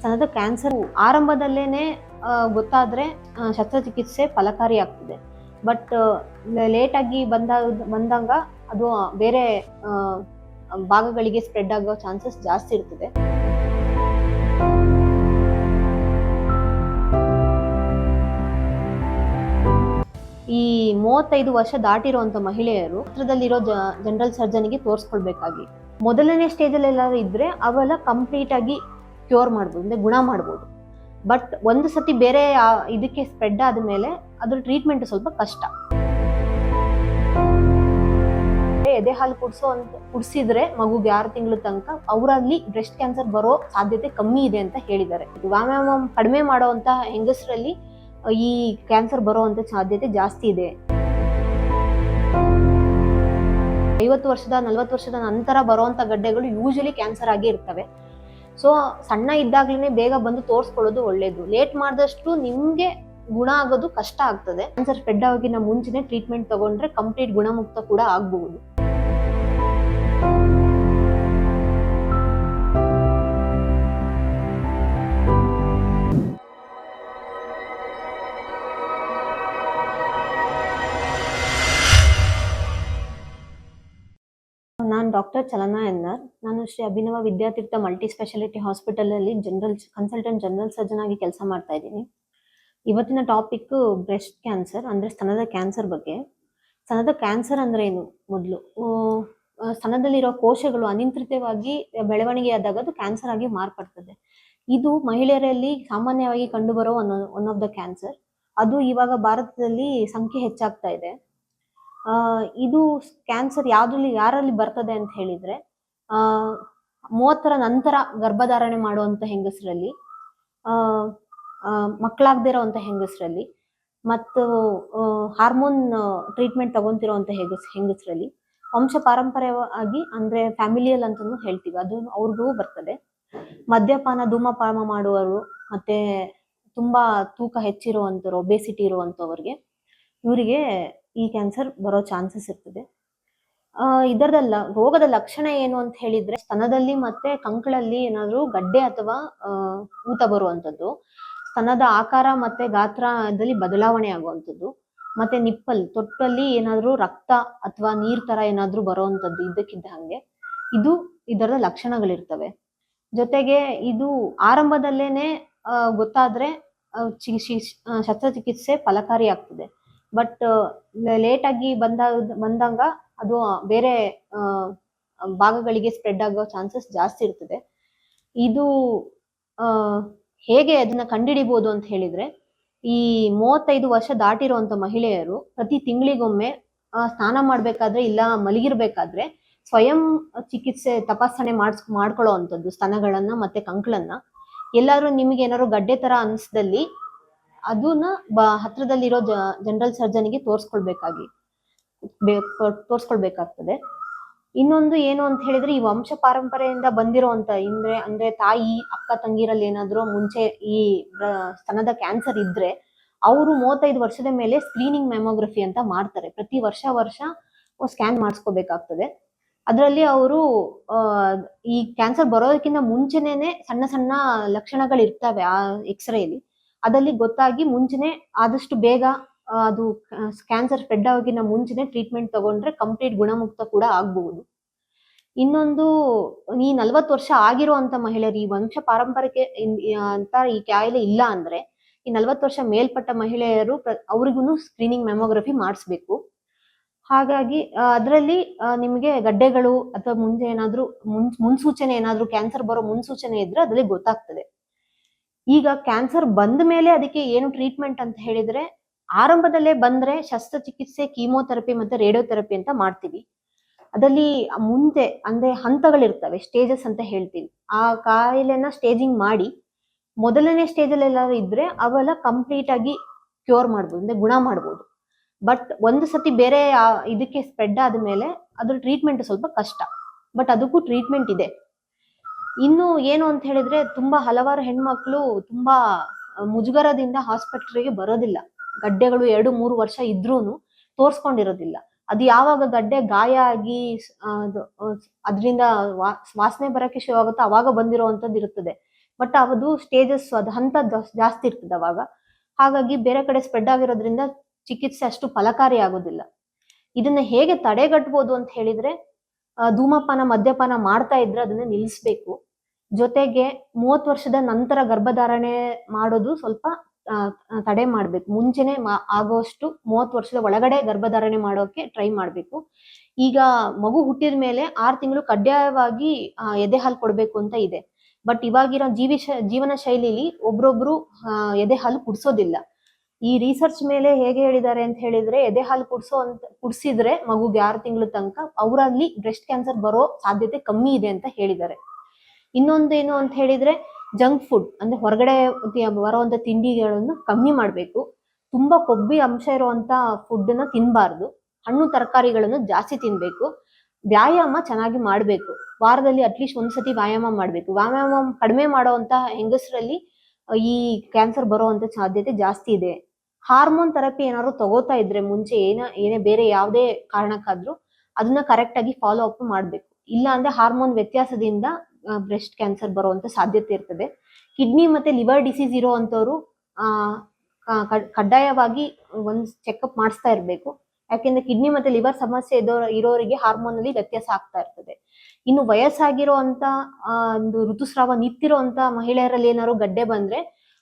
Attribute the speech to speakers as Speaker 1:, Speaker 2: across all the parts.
Speaker 1: ಸ್ತನದ cancer ಆರಂಭದಲ್ಲೇನೆ ಗೊತ್ತಾದ್ರೆ ಶಸ್ತ್ರಚಿಕಿತ್ಸೆ ಫಲಕಾರಿ ಆಗ್ತದೆ. ಬಟ್ ಲೇಟ್ ಆಗಿ ಬಂದಾಗ ಅದು ಬೇರೆ ಭಾಗಗಳಿಗೆ ಸ್ಪ್ರೆಡ್ ಆಗೋ ಚಾನ್ಸಸ್ ಜಾಸ್ತಿ ಇರ್ತದೆ. ಈ 35 ವರ್ಷ ದಾಟಿರುವಂತ ಮಹಿಳೆಯರು ಹತ್ರದಲ್ಲಿರೋ ಜನರಲ್ ಸರ್ಜನ್ಗೆ ತೋರಿಸ್ಕೊಳ್ಬೇಕಾಗಿ. ಮೊದಲನೇ ಸ್ಟೇಜ್ ಅಲ್ಲಿ ಎಲ್ಲಾದ್ರೂ ಇದ್ರೆ ಅವೆಲ್ಲ ಕಂಪ್ಲೀಟ್ ಆಗಿ ಕ್ಯೂರ್ ಮಾಡ್ಬೋದು, ಅಂದ್ರೆ ಗುಣ ಮಾಡ್ಬೋದು. ಬಟ್ ಒಂದು ಸತಿ ಬೇರೆ ಇದಕ್ಕೆ ಸ್ಪ್ರೆಡ್ ಆದ್ಮೇಲೆ ಅದ್ರ ಟ್ರೀಟ್ಮೆಂಟ್ ಸ್ವಲ್ಪ ಕಷ್ಟ. ಎದೆ ಹಾಲು ಕುಡಿಸಿದ್ರೆ ಮಗುಗೆ 6 ತಿಂಗಳ ತನಕ ಅವರಲ್ಲಿ ಬ್ರೆಸ್ಟ್ ಕ್ಯಾನ್ಸರ್ ಬರೋ ಸಾಧ್ಯತೆ ಕಮ್ಮಿ ಇದೆ ಅಂತ ಹೇಳಿದ್ದಾರೆ. ವ್ಯಾಯಾಮ ಕಡಿಮೆ ಮಾಡುವಂತ ಹೆಂಗಸರಲ್ಲಿ ಈ ಕ್ಯಾನ್ಸರ್ ಬರುವಂತ ಸಾಧ್ಯತೆ ಜಾಸ್ತಿ ಇದೆ. 50 ವರ್ಷದ 40 ವರ್ಷದ ನಂತರ ಬರುವಂತ ಗಡ್ಡೆಗಳು ಯೂಶಲಿ ಕ್ಯಾನ್ಸರ್ ಆಗಿ ಇರ್ತವೆ. ಸೊ ಸಣ್ಣ ಇದ್ದಾಗ್ಲೇ ಬೇಗ ಬಂದು ತೋರಿಸ್ಕೊಳ್ಳೋದು ಒಳ್ಳೇದು. ಲೇಟ್ ಮಾಡಿದಷ್ಟು ನಿಮ್ಗೆ ಗುಣ ಆಗೋದು ಕಷ್ಟ ಆಗ್ತದೆ. ಕ್ಯಾನ್ಸರ್ ಸ್ಪ್ರೆಡ್ ಆಗಿನ ಮುಂಚೆನೆ ಟ್ರೀಟ್ಮೆಂಟ್ ತಗೊಂಡ್ರೆ ಕಂಪ್ಲೀಟ್ ಗುಣಮುಕ್ತ ಕೂಡ ಆಗಬಹುದು. ನಾನು ಡಾಕ್ಟರ್ ಚಲನಾ ಎನ್ಆರ್. ನಾನು Shri Abhinava Vidyatirtha multi speciality hospital ಅಲ್ಲಿ ಕನ್ಸಲ್ಟೆಂಟ್ ಜನರಲ್ ಸರ್ಜನ್ ಆಗಿ ಕೆಲಸ ಮಾಡ್ತಾ ಇದ್ದೀನಿ. ಇವತ್ತಿನ ಟಾಪಿಕ್ ಬ್ರೆಸ್ಟ್ ಕ್ಯಾನ್ಸರ್, ಅಂದ್ರೆ ಸ್ತನದ ಕ್ಯಾನ್ಸರ್ ಬಗ್ಗೆ. ಸ್ತನದ ಕ್ಯಾನ್ಸರ್ ಅಂದ್ರೆ ಏನು? ಮೊದಲು ಸ್ತನದಲ್ಲಿರೋ ಕೋಶಗಳು ಅನಿಯಂತ್ರಿತವಾಗಿ ಬೆಳವಣಿಗೆ ಆದಾಗ ಅದು ಕ್ಯಾನ್ಸರ್ ಆಗಿ ಮಾರ್ಪಡ್ತದೆ. ಇದು ಮಹಿಳೆಯರಲ್ಲಿ ಸಾಮಾನ್ಯವಾಗಿ ಕಂಡುಬರೋ ಒನ್ ಆಫ್ ದ ಕ್ಯಾನ್ಸರ್. ಅದು ಇವಾಗ ಭಾರತದಲ್ಲಿ ಸಂಖ್ಯೆ ಹೆಚ್ಚಾಗ್ತಾ ಇದೆ. ಇದು ಕ್ಯಾನ್ಸರ್ ಯಾರಲ್ಲಿ ಬರ್ತದೆ ಅಂತ ಹೇಳಿದ್ರೆ 30ರ ನಂತರ ಗರ್ಭಧಾರಣೆ ಮಾಡುವಂತ ಹೆಂಗಸರಲ್ಲಿ, ಮಕ್ಕಳಾಗದಿರೋಂಥ ಹೆಂಗಸರಲ್ಲಿ, ಮತ್ತು ಹಾರ್ಮೋನ್ ಟ್ರೀಟ್ಮೆಂಟ್ ತಗೊಂತಿರೋಂಥ ಹೆಂಗಸರಲ್ಲಿ, ವಂಶ ಪಾರಂಪರ್ಯವಾಗಿ ಅಂದ್ರೆ ಫ್ಯಾಮಿಲಿಯಲ್ ಅಂತಾನು ಹೇಳ್ತೀವಿ, ಅದು ಅವ್ರಿಗೂ ಬರ್ತದೆ. ಮದ್ಯಪಾನ ಧೂಮಪಾನ ಮಾಡುವವರು, ಮತ್ತೆ ತುಂಬಾ ತೂಕ ಹೆಚ್ಚಿರುವಂತವ್ರು, ಒಬೇಸಿಟಿ ಇರುವಂತವ್ರಿಗೆ, ಇವರಿಗೆ ಈ ಕ್ಯಾನ್ಸರ್ ಬರೋ ಚಾನ್ಸಸ್ ಇರ್ತದೆ. ಇದರದಲ್ಲ ರೋಗದ ಲಕ್ಷಣ ಏನು ಅಂತ ಹೇಳಿದ್ರೆ, ಸ್ತನದಲ್ಲಿ ಮತ್ತೆ ಕಂಕಳಲ್ಲಿ ಏನಾದ್ರು ಗಡ್ಡೆ ಅಥವಾ ಊತ ಬರುವಂತದ್ದು, ಸ್ತನದ ಆಕಾರ ಮತ್ತೆ ಗಾತ್ರದಲ್ಲಿ ಬದಲಾವಣೆ ಆಗುವಂಥದ್ದು, ಮತ್ತೆ ತೊಟ್ಟಲ್ಲಿ ಏನಾದ್ರು ರಕ್ತ ಅಥವಾ ನೀರ್ ತರ ಏನಾದ್ರು ಬರುವಂತದ್ದು ಇದ್ದಕ್ಕಿದ್ದ ಹಂಗೆ, ಇದು ಇದರ ಲಕ್ಷಣಗಳಿರ್ತವೆ. ಜೊತೆಗೆ ಇದು ಆರಂಭದಲ್ಲೇನೆ ಗೊತ್ತಾದ್ರೆ ಶಸ್ತ್ರಚಿಕಿತ್ಸೆ ಫಲಕಾರಿ ಆಗ್ತದೆ. ಬಟ್ ಲೇಟ್ ಆಗಿ ಬಂದಾಗ ಅದು ಬೇರೆ ಭಾಗಗಳಿಗೆ ಸ್ಪ್ರೆಡ್ ಆಗೋ ಚಾನ್ಸಸ್ ಜಾಸ್ತಿ ಇರ್ತದೆ. ಇದು ಹೇಗೆ ಅದನ್ನ ಕಂಡುಹಿಡಿಬಹುದು ಅಂತ ಹೇಳಿದ್ರೆ, ಈ 35 ವರ್ಷ ದಾಟಿರುವಂತ ಮಹಿಳೆಯರು ಪ್ರತಿ ತಿಂಗಳಿಗೊಮ್ಮೆ ಸ್ನಾನ ಮಾಡ್ಬೇಕಾದ್ರೆ ಇಲ್ಲ ಮಲಗಿರ್ಬೇಕಾದ್ರೆ ಸ್ವಯಂ ಚಿಕಿತ್ಸೆ ತಪಾಸಣೆ ಮಾಡ್ಕೊಳ್ಳೋ ಅಂಥದ್ದು, ಸ್ತನಗಳನ್ನ ಮತ್ತೆ ಕಂಕಳನ್ನ. ಎಲ್ಲಾದ್ರೂ ನಿಮ್ಗೆ ಏನಾದ್ರು ಗಡ್ಡೆ ತರ ಅನ್ಸ್ದಲ್ಲಿ ಅದನ್ನ ಹತ್ರದಲ್ಲಿರೋ ಜನರಲ್ ಸರ್ಜನ್ಗೆ ತೋರಿಸ್ಕೊಳ್ಬೇಕಾಗ್ತದೆ. ಇನ್ನೊಂದು ಏನು ಅಂತ ಹೇಳಿದ್ರೆ, ಈ ವಂಶ ಪಾರಂಪರೆಯಿಂದ ಬಂದಿರುವಂತ ಅಂದ್ರೆ ತಾಯಿ ಅಕ್ಕ ತಂಗಿರಲ್ಲಿ ಏನಾದ್ರು ಮುಂಚೆ ಈ ಸ್ತನದ ಕ್ಯಾನ್ಸರ್ ಇದ್ರೆ ಅವರು 35 ವರ್ಷದ ಮೇಲೆ ಸ್ಕ್ರೀನಿಂಗ್ ಮ್ಯಾಮೋಗ್ರಫಿ ಅಂತ ಮಾಡ್ತಾರೆ. ಪ್ರತಿ ವರ್ಷ ಸ್ಕ್ಯಾನ್ ಮಾಡಿಸ್ಕೋಬೇಕಾಗ್ತದೆ. ಅದರಲ್ಲಿ ಅವರು ಈ ಕ್ಯಾನ್ಸರ್ ಬರೋದಕ್ಕಿಂತ ಮುಂಚೆನೇನೆ ಸಣ್ಣ ಸಣ್ಣ ಲಕ್ಷಣಗಳು ಇರ್ತವೆ ಆ ಎಕ್ಸ್ರೇಲಿ. ಅದಲ್ಲಿ ಗೊತ್ತಾಗಿ ಮುಂಚೆನೆ ಆದಷ್ಟು ಬೇಗ ಅದು ಕ್ಯಾನ್ಸರ್ ಸ್ಪ್ರೆಡ್ ಆಗೋಕ್ಕಿಂತ ಮುಂಚೆನೆ ಟ್ರೀಟ್ಮೆಂಟ್ ತಗೊಂಡ್ರೆ ಕಂಪ್ಲೀಟ್ ಗುಣಮುಕ್ತ ಕೂಡ ಆಗಬಹುದು. ಇನ್ನೊಂದು, ಈ 40 ವರ್ಷ ಆಗಿರುವಂತ ಮಹಿಳೆಯರು, ಈ ವಂಶ ಪಾರಂಪರಿಕೆ ಅಂತ ಈ ಕಾಯಿಲೆ ಇಲ್ಲ ಅಂದ್ರೆ ಈ 40 ವರ್ಷ ಮೇಲ್ಪಟ್ಟ ಮಹಿಳೆಯರು ಅವ್ರಿಗೂ ಸ್ಕ್ರೀನಿಂಗ್ ಮ್ಯಾಮೋಗ್ರಫಿ ಮಾಡಿಸ್ಬೇಕು. ಹಾಗಾಗಿ ಅದರಲ್ಲಿ ನಿಮಗೆ ಗಡ್ಡೆಗಳು ಅಥವಾ ಮುಂದೆ ಏನಾದ್ರು ಮುನ್ಸೂಚನೆ ಏನಾದ್ರು ಕ್ಯಾನ್ಸರ್ ಬರೋ ಮುನ್ಸೂಚನೆ ಇದ್ರೆ ಅದ್ರಲ್ಲಿ ಗೊತ್ತಾಗ್ತದೆ. ಈಗ ಕ್ಯಾನ್ಸರ್ ಬಂದ ಮೇಲೆ ಅದಕ್ಕೆ ಏನು ಟ್ರೀಟ್ಮೆಂಟ್ ಅಂತ ಹೇಳಿದ್ರೆ, ಆರಂಭದಲ್ಲೇ ಬಂದ್ರೆ ಶಸ್ತ್ರಚಿಕಿತ್ಸೆ, ಕೀಮೋಥೆರಪಿ ಮತ್ತೆ ರೇಡಿಯೋಥೆರಪಿ ಅಂತ ಮಾಡ್ತೀವಿ. ಅದರಲ್ಲಿ ಮುಂದೆ ಅಂದ್ರೆ ಹಂತಗಳಿರ್ತವೆ, ಸ್ಟೇಜಸ್ ಅಂತ ಹೇಳ್ತೀವಿ. ಆ ಕಾಯಿಲೆನ ಸ್ಟೇಜಿಂಗ್ ಮಾಡಿ ಮೊದಲನೇ ಸ್ಟೇಜ್ ಅಲ್ಲಿ ಎಲ್ಲಾದ್ರೂ ಇದ್ರೆ ಅವೆಲ್ಲ ಕಂಪ್ಲೀಟ್ ಆಗಿ ಕ್ಯೂರ್ ಮಾಡ್ಬೋದು, ಅಂದ್ರೆ ಗುಣ ಮಾಡ್ಬೋದು. ಬಟ್ ಒಂದು ಸತಿ ಬೇರೆ ಇದಕ್ಕೆ ಸ್ಪ್ರೆಡ್ ಆದ್ಮೇಲೆ ಅದ್ರ ಟ್ರೀಟ್ಮೆಂಟ್ ಸ್ವಲ್ಪ ಕಷ್ಟ. ಬಟ್ ಅದಕ್ಕೂ ಟ್ರೀಟ್ಮೆಂಟ್ ಇದೆ. ಇನ್ನು ಏನು ಅಂತ ಹೇಳಿದ್ರೆ, ತುಂಬಾ ಹಲವಾರು ಹೆಣ್ಮಕ್ಳು ತುಂಬಾ ಮುಜುಗರದಿಂದ ಹಾಸ್ಪಿಟಲ್ಗೆ ಬರೋದಿಲ್ಲ. ಗಡ್ಡೆಗಳು 2-3 ವರ್ಷ ಇದ್ರೂನು ತೋರ್ಸ್ಕೊಂಡಿರೋದಿಲ್ಲ. ಅದು ಯಾವಾಗ ಗಡ್ಡೆ ಗಾಯ ಆಗಿ ಅದರಿಂದ ವಾಸನೆ ಬರಕ್ಕೆ ಶುರು ಆಗುತ್ತೋ ಅವಾಗ ಬಂದಿರೋವಂಥದ್ದು ಇರುತ್ತದೆ. ಬಟ್ ಅದು ಸ್ಟೇಜಸ್ ಅದು ಹಂತ ಜಾಸ್ತಿ ಇರ್ತದೆ ಅವಾಗ. ಹಾಗಾಗಿ ಬೇರೆ ಕಡೆ ಸ್ಪ್ರೆಡ್ ಆಗಿರೋದ್ರಿಂದ ಚಿಕಿತ್ಸೆ ಅಷ್ಟು ಫಲಕಾರಿ ಆಗೋದಿಲ್ಲ. ಇದನ್ನ ಹೇಗೆ ತಡೆಗಟ್ಟಬಹುದು ಅಂತ ಹೇಳಿದ್ರೆ, ಧೂಮಪಾನ ಮದ್ಯಪಾನ ಮಾಡ್ತಾ ಇದ್ರೆ ಅದನ್ನ ನಿಲ್ಲಿಸ್ಬೇಕು. ಜೊತೆಗೆ 30 ವರ್ಷದ ನಂತರ ಗರ್ಭಧಾರಣೆ ಮಾಡೋದು ಸ್ವಲ್ಪ ತಡೆ ಮಾಡ್ಬೇಕು. ಮುಂಚೆನೆ ಆಗೋಷ್ಟು 30 ವರ್ಷದ ಒಳಗಡೆ ಗರ್ಭಧಾರಣೆ ಮಾಡೋಕೆ ಟ್ರೈ ಮಾಡ್ಬೇಕು. ಈಗ ಮಗು ಹುಟ್ಟಿದ ಮೇಲೆ 6 ತಿಂಗಳು ಕಡ್ಡಾಯವಾಗಿ ಎದೆ ಹಾಲು ಕೊಡ್ಬೇಕು ಅಂತ ಇದೆ. ಬಟ್ ಇವಾಗಿರೋ ಜೀವನ ಶೈಲಿಲಿ ಒಬ್ರೊಬ್ರು ಎದೆ ಹಾಲು ಕುಡ್ಸೋದಿಲ್ಲ. ಈ ರಿಸರ್ಚ್ ಮೇಲೆ ಹೇಗೆ ಹೇಳಿದ್ದಾರೆ ಅಂತ ಹೇಳಿದ್ರೆ, ಎದೆ ಹಾಲು ಕುಡ್ಸಿದ್ರೆ ಮಗುಗೆ 6 ತಿಂಗಳ ತನಕ ಅವರಲ್ಲಿ ಬ್ರೆಸ್ಟ್ ಕ್ಯಾನ್ಸರ್ ಬರೋ ಸಾಧ್ಯತೆ ಕಮ್ಮಿ ಇದೆ ಅಂತ ಹೇಳಿದ್ದಾರೆ. ಇನ್ನೊಂದೇನು ಅಂತ ಹೇಳಿದ್ರೆ, ಜಂಕ್ ಫುಡ್ ಅಂದ್ರೆ ಹೊರಗಡೆ ಬರುವಂತ ತಿಂಡಿಗಳನ್ನು ಕಮ್ಮಿ ಮಾಡ್ಬೇಕು. ತುಂಬಾ ಕೊಬ್ಬಿ ಅಂಶ ಇರುವಂತ ಫುಡ್ ನ ತಿನ್ಬಾರ್ದು. ಹಣ್ಣು ತರಕಾರಿಗಳನ್ನು ಜಾಸ್ತಿ ತಿನ್ಬೇಕು. ವ್ಯಾಯಾಮ ಚೆನ್ನಾಗಿ ಮಾಡ್ಬೇಕು. ವಾರದಲ್ಲಿ ಅಟ್ಲೀಸ್ಟ್ ಒಂದ್ಸತಿ ವ್ಯಾಯಾಮ ಮಾಡ್ಬೇಕು. ವ್ಯಾಯಾಮ ಕಡಿಮೆ ಮಾಡುವಂತ ಹೆಂಗಸರಲ್ಲಿ ಈ ಕ್ಯಾನ್ಸರ್ ಬರುವಂತ ಸಾಧ್ಯತೆ ಜಾಸ್ತಿ ಇದೆ. ಹಾರ್ಮೋನ್ ಥೆರಪಿ ಏನಾದ್ರು ತಗೋತಾ ಇದ್ರೆ ಮುಂಚೆ ಏನೇ ಬೇರೆ ಯಾವುದೇ ಕಾರಣಕ್ಕಾದ್ರೂ ಅದನ್ನ ಕರೆಕ್ಟ್ ಆಗಿ ಫಾಲೋ ಅಪ್ ಮಾಡ್ಬೇಕು. ಇಲ್ಲ ಅಂದ್ರೆ ಹಾರ್ಮೋನ್ ವ್ಯತ್ಯಾಸದಿಂದ ಬ್ರೆಸ್ಟ್ ಕ್ಯಾನ್ಸರ್ ಬರುವಂತ ಸಾಧ್ಯತೆ ಇರ್ತದೆ. ಕಿಡ್ನಿ ಮತ್ತೆ ಲಿವರ್ ಡಿಸೀಸ್ ಇರುವಂತವ್ರು ಕಡ್ಡಾಯವಾಗಿ ಒಂದ್ ಚೆಕ್ಅಪ್ ಮಾಡಿಸ್ತಾ ಇರ್ಬೇಕು. ಯಾಕೆಂದ್ರೆ ಕಿಡ್ನಿ ಮತ್ತೆ ಲಿವರ್ ಸಮಸ್ಯೆ ಇರೋರಿಗೆ ಹಾರ್ಮೋನ್ ಅಲ್ಲಿ ವ್ಯತ್ಯಾಸ ಆಗ್ತಾ ಇರ್ತದೆ. ಇನ್ನು ವಯಸ್ಸಾಗಿರುವಂತ ಒಂದು ಋತುಸ್ರಾವ ನಿಂತಿರುವಂತ ಮಹಿಳೆಯರಲ್ಲಿ ಏನಾದ್ರು ಗಡ್ಡೆ ಬಂದ್ರೆ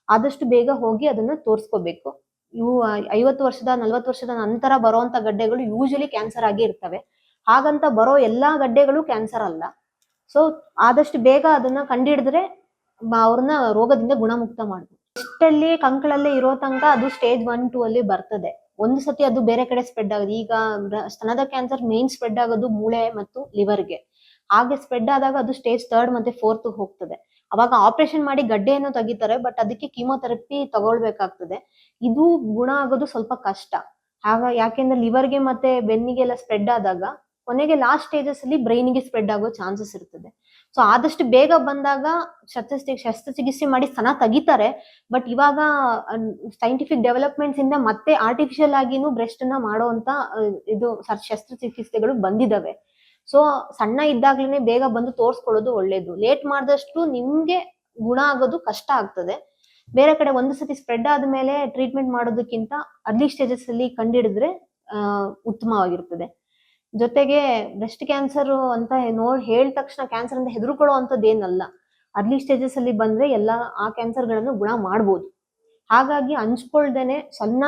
Speaker 1: ಆದಷ್ಟು ಬೇಗ ಹೋಗಿ ಅದನ್ನ ತೋರ್ಸ್ಕೋಬೇಕು. ಇವು 50 ವರ್ಷದ 40 ವರ್ಷದ ನಂತರ ಬರುವಂತ ಗಡ್ಡೆಗಳು ಯೂಶಲಿ ಕ್ಯಾನ್ಸರ್ ಆಗಿ ಇರ್ತವೆ. ಹಾಗಂತ ಬರೋ ಎಲ್ಲಾ ಗಡ್ಡೆಗಳು ಕ್ಯಾನ್ಸರ್ ಅಲ್ಲ. ಸೊ ಆದಷ್ಟು ಬೇಗ ಅದನ್ನ ಕಂಡಿಡಿದ್ರೆ ಅವ್ರನ್ನ ರೋಗದಿಂದ ಗುಣಮುಕ್ತ ಮಾಡ್ಬೋದು. ಇಷ್ಟಲ್ಲಿ ಕಂಕಳಲ್ಲೇ ಇರೋ ತನಕ ಅದು ಸ್ಟೇಜ್ 1, 2 ಅಲ್ಲಿ ಬರ್ತದೆ. ಒಂದು ಸತಿ ಅದು ಬೇರೆ ಕಡೆ ಸ್ಪ್ರೆಡ್ ಆಗೋದು. ಈಗ ಸ್ತನದ ಕ್ಯಾನ್ಸರ್ ಮೇನ್ ಸ್ಪ್ರೆಡ್ ಆಗೋದು ಮೂಳೆ ಮತ್ತು ಲಿವರ್ಗೆ. ಹಾಗೆ ಸ್ಪ್ರೆಡ್ ಆದಾಗ ಅದು ಸ್ಟೇಜ್ 3 ಮತ್ತೆ 4 ಹೋಗ್ತದೆ. ಅವಾಗ ಆಪರೇಷನ್ ಮಾಡಿ ಗಡ್ಡೆಯನ್ನು ತೆಗಿತಾರೆ. ಬಟ್ ಅದಕ್ಕೆ ಕೀಮೋಥೆರಪಿ ತಗೊಳ್ಬೇಕಾಗ್ತದೆ. ಇದು ಗುಣ ಆಗೋದು ಸ್ವಲ್ಪ ಕಷ್ಟ. ಯಾಕೆಂದ್ರೆ ಲಿವರ್ಗೆ ಮತ್ತೆ ಬೆನ್ನಿಗೆಲ್ಲ ಸ್ಪ್ರೆಡ್ ಆದಾಗ ಕೊನೆಗೆ ಲಾಸ್ಟ್ ಸ್ಟೇಜಸ್ ಅಲ್ಲಿ ಬ್ರೈನ್ಗೆ ಸ್ಪ್ರೆಡ್ ಆಗೋ ಚಾನ್ಸಸ್ ಇರ್ತದೆ. ಸೊ ಆದಷ್ಟು ಬೇಗ ಬಂದಾಗ ಶಸ್ತ್ರಚಿಕಿತ್ಸೆ ಮಾಡಿ ಸ್ತನ ತೆಗಿತಾರೆ. ಬಟ್ ಇವಾಗ ಸೈಂಟಿಫಿಕ್ ಡೆವಲಪ್ಮೆಂಟ್ಸ್ ಇಂದ ಮತ್ತೆ ಆರ್ಟಿಫಿಷಿಯಲ್ ಆಗಿನೂ ಬ್ರೆಸ್ಟ್ ನ ಮಾಡುವಂತ ಇದು ಶಸ್ತ್ರಚಿಕಿತ್ಸೆಗಳು ಬಂದಿದಾವೆ. ಸೊ ಸಣ್ಣ ಇದ್ದಾಗ್ಲೇನೆ ಬೇಗ ಬಂದು ತೋರ್ಸ್ಕೊಳ್ಳೋದು ಒಳ್ಳೇದು. ಲೇಟ್ ಮಾಡಿದಷ್ಟು ನಿಮ್ಗೆ ಗುಣ ಆಗೋದು ಕಷ್ಟ ಆಗ್ತದೆ. ಬೇರೆ ಕಡೆ ಒಂದು ಸತಿ ಸ್ಪ್ರೆಡ್ ಆದ್ಮೇಲೆ ಟ್ರೀಟ್ಮೆಂಟ್ ಮಾಡೋದಕ್ಕಿಂತ ಅರ್ಲಿ ಸ್ಟೇಜಸ್ ಅಲ್ಲಿ ಕಂಡಿಡಿದ್ರೆ ಉತ್ತಮವಾಗಿರ್ತದೆ. ಜೊತೆಗೆ ಬ್ರೆಸ್ಟ್ ಕ್ಯಾನ್ಸರ್ ಅಂತ ಹೇಳಿದ ತಕ್ಷಣ ಕ್ಯಾನ್ಸರ್ ಅಂತ ಹೆದರ್ಕೊಳ್ಳೋ ಅಂತದ್ದೇನಲ್ಲ. ಅರ್ಲಿ ಸ್ಟೇಜಸ್ ಅಲ್ಲಿ ಬಂದ್ರೆ ಆ ಕ್ಯಾನ್ಸರ್ ಗಳನ್ನು ಗುಣ ಮಾಡ್ಬೋದು. ಹಾಗಾಗಿ ಹಂಚ್ಕೊಳ್ದೇನೆ ಸಣ್ಣ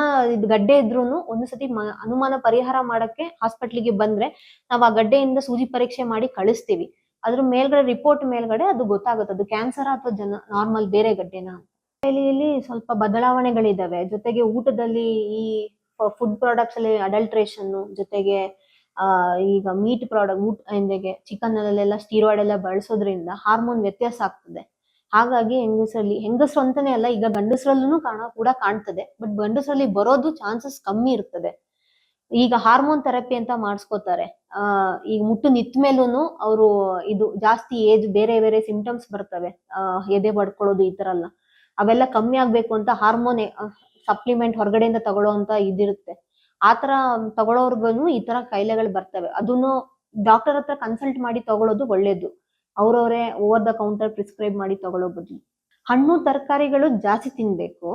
Speaker 1: ಗಡ್ಡೆ ಇದ್ರೂನು ಒಂದು ಸತಿ ಅನುಮಾನ ಪರಿಹಾರ ಮಾಡಕ್ಕೆ ಹಾಸ್ಪಿಟ್ಲಿಗೆ ಬಂದ್ರೆ ನಾವ್ ಆ ಗಡ್ಡೆಯಿಂದ ಸೂಜಿ ಪರೀಕ್ಷೆ ಮಾಡಿ ಕಳಿಸ್ತೀವಿ. ಅದ್ರ ಮೇಲ್ಗಡೆ ರಿಪೋರ್ಟ್ ಮೇಲ್ಗಡೆ ಅದು ಗೊತ್ತಾಗುತ್ತೆ ಅದು ಕ್ಯಾನ್ಸರ್ ಅಥವಾ ನಾರ್ಮಲ್ ಬೇರೆ ಗಡ್ಡೆನಾ. ಶೈಲಿಯಲ್ಲಿ ಸ್ವಲ್ಪ ಬದಲಾವಣೆಗಳಿದಾವೆ. ಜೊತೆಗೆ ಊಟದಲ್ಲಿ ಈ ಫುಡ್ ಪ್ರಾಡಕ್ಟ್ಸ್ ಅಲ್ಲಿ ಅಡಲ್ಟ್ರೇಷನ್, ಜೊತೆಗೆ ಈಗ ಮೀಟ್ ಪ್ರಾಡಕ್ಟ್ ಎಂದಿಗೆ ಚಿಕನ್ ಅಲ್ಲೆಲ್ಲ ಸ್ಟೀರಾಯ್ಡ್ ಎಲ್ಲ ಬಳಸೋದ್ರಿಂದ ಹಾರ್ಮೋನ್ ವ್ಯತ್ಯಾಸ ಆಗ್ತದೆ. ಹಾಗಾಗಿ ಹೆಂಗಸರು ಅಂತಾನೆ ಅಲ್ಲ, ಈಗ ಗಂಡಸರಲ್ಲೂ ಕೂಡ ಕಾಣ್ತದೆ. ಬಟ್ ಗಂಡಸರಲ್ಲಿ ಬರೋದು ಚಾನ್ಸಸ್ ಕಮ್ಮಿ ಇರ್ತದೆ. ಈಗ ಹಾರ್ಮೋನ್ ಥೆರಪಿ ಅಂತ ಮಾಡಿಸ್ಕೋತಾರೆ. ಈಗ ಮುಟ್ಟು ನಿಂತ ಮೇಲೂನು ಅವರು ಇದು ಜಾಸ್ತಿ ಏಜ್ ಬೇರೆ ಬೇರೆ ಸಿಂಪ್ಟಮ್ಸ್ ಬರ್ತವೆ. ಎದೆ ಬಡ್ಕೊಳ್ಳೋದು ಈ ತರ ಎಲ್ಲ. ಅವೆಲ್ಲ ಕಮ್ಮಿ ಆಗ್ಬೇಕು ಅಂತ ಹಾರ್ಮೋನ್ ಸಪ್ಲಿಮೆಂಟ್ ಹೊರಗಡೆಯಿಂದ ತಗೊಳ್ಳೋಂತ ಇದಿರುತ್ತೆ. ಆತರ ತಗೊಳ್ಳೋರ್ಗು ಈ ತರ ಕಾಯಿಲೆಗಳು ಬರ್ತವೆ. ಅದನ್ನು ಡಾಕ್ಟರ್ ಹತ್ರ ಕನ್ಸಲ್ಟ್ ಮಾಡಿ ತಗೊಳ್ಳೋದು ಒಳ್ಳೇದು. ಅವ್ರವರೇ ಓವರ್ ದ ಕೌಂಟರ್ ಪ್ರಿಸ್ಕ್ರೈಬ್ ಮಾಡಿ ತಗೊಳ್ಳೋ ಬದಲು ಹಣ್ಣು ತರಕಾರಿಗಳು ಜಾಸ್ತಿ ತಿನ್ಬೇಕು.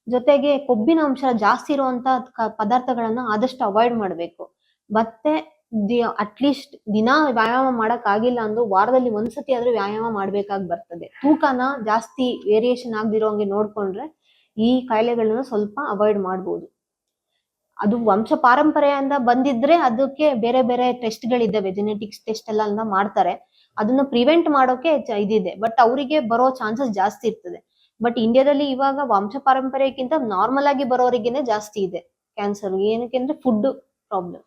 Speaker 1: ಜೊತೆಗೆ ಕೊಬ್ಬಿನ ಅಂಶ ಜಾಸ್ತಿ ಇರುವಂತ ಪದಾರ್ಥಗಳನ್ನ ಆದಷ್ಟು ಅವಾಯ್ಡ್ ಮಾಡ್ಬೇಕು. ಮತ್ತೆ ಅಟ್ಲೀಸ್ಟ್ ದಿನ ವ್ಯಾಯಾಮ ಮಾಡಕ್ ಆಗಿಲ್ಲ ಅಂದ್ರೂ ವಾರದಲ್ಲಿ ಒಂದ್ಸತಿ ಆದ್ರೂ ವ್ಯಾಯಾಮ ಮಾಡ್ಬೇಕಾಗಿ ಬರ್ತದೆ. ತೂಕನ ಜಾಸ್ತಿ ವೇರಿಯೇಷನ್ ಆಗದಿರೋಂಗೆ ನೋಡ್ಕೊಂಡ್ರೆ ಈ ಕಾಯಿಲೆಗಳನ್ನ ಸ್ವಲ್ಪ ಅವಾಯ್ಡ್ ಮಾಡ್ಬೋದು. ಅದು ವಂಶ ಪಾರಂಪರೆಯಿಂದ ಬಂದಿದ್ರೆ ಅದಕ್ಕೆ ಬೇರೆ ಬೇರೆ ಟೆಸ್ಟ್ಗಳಿದ್ದಾವೆ, ಜೆನೆಟಿಕ್ಸ್ ಟೆಸ್ಟ್ ಎಲ್ಲ ಮಾಡ್ತಾರೆ. ಅದನ್ನ ಪ್ರಿವೆಂಟ್ ಮಾಡೋಕೆ ಇದಿದೆ. ಬಟ್ ಅವರಿಗೆ ಬರೋ ಚಾನ್ಸಸ್ ಜಾಸ್ತಿ ಇರ್ತದೆ. ಬಟ್ ಇಂಡಿಯಾದಲ್ಲಿ ಇವಾಗ ವಂಶ ಪಾರಂಪರ್ಯಕ್ಕಿಂತ ನಾರ್ಮಲ್ ಆಗಿ ಬರೋರಿಗೇನೆ ಜಾಸ್ತಿ ಇದೆ ಕ್ಯಾನ್ಸರ್. ಏನಕ್ಕೆ ಅಂದ್ರೆ ಫುಡ್ ಪ್ರಾಬ್ಲಮ್.